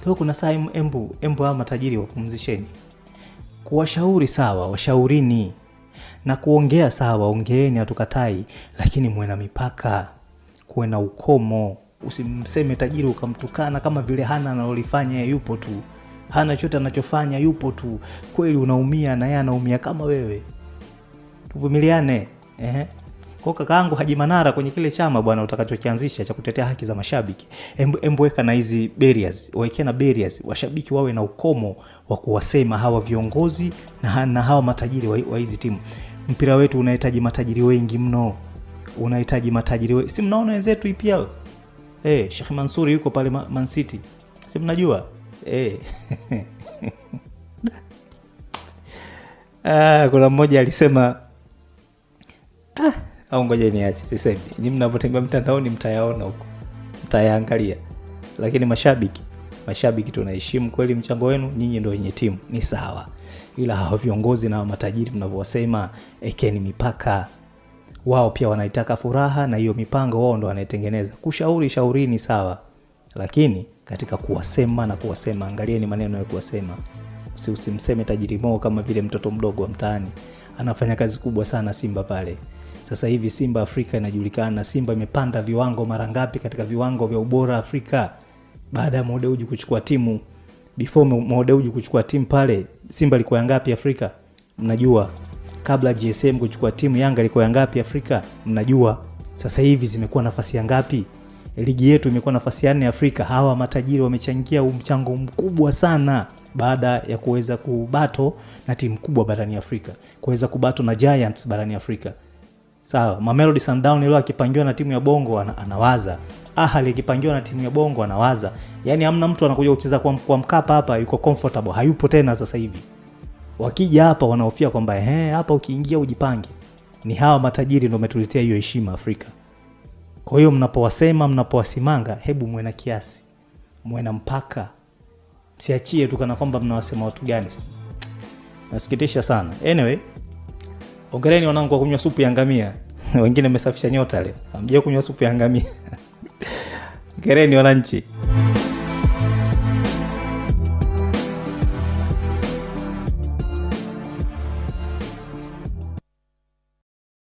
Leo kuna saa embu hao matajiri wapumzisheni. Kuwashauri sawa, washaurini. Na kuongea sawa, ongeeni, hatukatai, lakini muwe na mipaka, kuwe na ukomo. Usimseme tajiri ukamtukana kama vile hana analolifanya, yupo tu. Hana chochote anachofanya, yupo tu. Kweli unaumia na yeye anaumia kama wewe. Tuvumiliane. Kwa kakaangu Haji Manara kwenye kile chama bwana utakachokianzisha cha kutetea haki za mashabiki. Embu weka na hizi barriers, waweke na barriers. Washabiki wawe na ukomo wa kuwasema hawa viongozi na hawa matajiri wa hizi timu. Mpira wetu unahitaji matajiri wengi mno. Unahitaji matajiri wengi. Si mnaona wenzetu EPL? Sheikh Mansuri yuko pale Man City. Si mnajua? Kuna mmoja alisema au ngoja niache sisemi. Nyinyi mnapotembea mtandaoni mtayaona huko. Mtayaangalia. Lakini mashabiki tunaheshimu kweli mchango wenu, nyinyi ndio wenye timu, ni sawa. Ila hao viongozi na matajiri mnavyowasema, ekeni mipaka. Wao pia wanaitaka furaha na hiyo mipango wao ndio wanaitengeneza. Shaurini sawa. Lakini katika kuwasema angalieni maneno ya kuwasema. Usimseme tajiri Mo kama vile mtoto mdogo wa mtaani. Anafanya kazi kubwa sana Simba pale. Sasa hivi Simba Afrika inajulikana. Simba imepanda viwango mara ngapi katika viwango vya ubora Afrika baada ya Mo Dewji kuchukua timu. Before Mo Dewji kuchukua timu pale, Simba ilikuwa ngapi Afrika? Mnajua. Kabla GSM kuchukua timu, Yanga ilikuwa ngapi Afrika? Mnajua. Sasa hivi zimekuwa nafasi ya ngapi? Ligi yetu imekuwa nafasi ya 4 Afrika. Hawa matajiri wamechangia mchango mkubwa sana baada ya kuweza kubato na timu kubwa barani Afrika, kuweza kubato na Giants barani Afrika. Sawa, Mamelodi Sundowns leo akipangiwa na timu ya Bongo anawaza. Ahali akipangiwa na timu ya Bongo anawaza. Yaani hamna mtu anakuja kucheza kwa Mkapa hapa yuko comfortable, hayupo tena sasa hivi. Wakija hapa wanahofia kwamba hapa ukiingia ujipange. Ni hawa matajiri ndio wametuletea hiyo heshima Afrika. Kwa hiyo mnapowasimanga, hebu muwe na kiasi. Muwe na mpaka. Msiachie tu kana kwamba mnawasema watu gani. Nasikitisha sana. Anyway, ongereni wanangu kwa kunywa supu ya ngamia. Wengine wamesafisha nyota leo. Hamjao kunywa supu ya ngamia. Ongereni wananchi.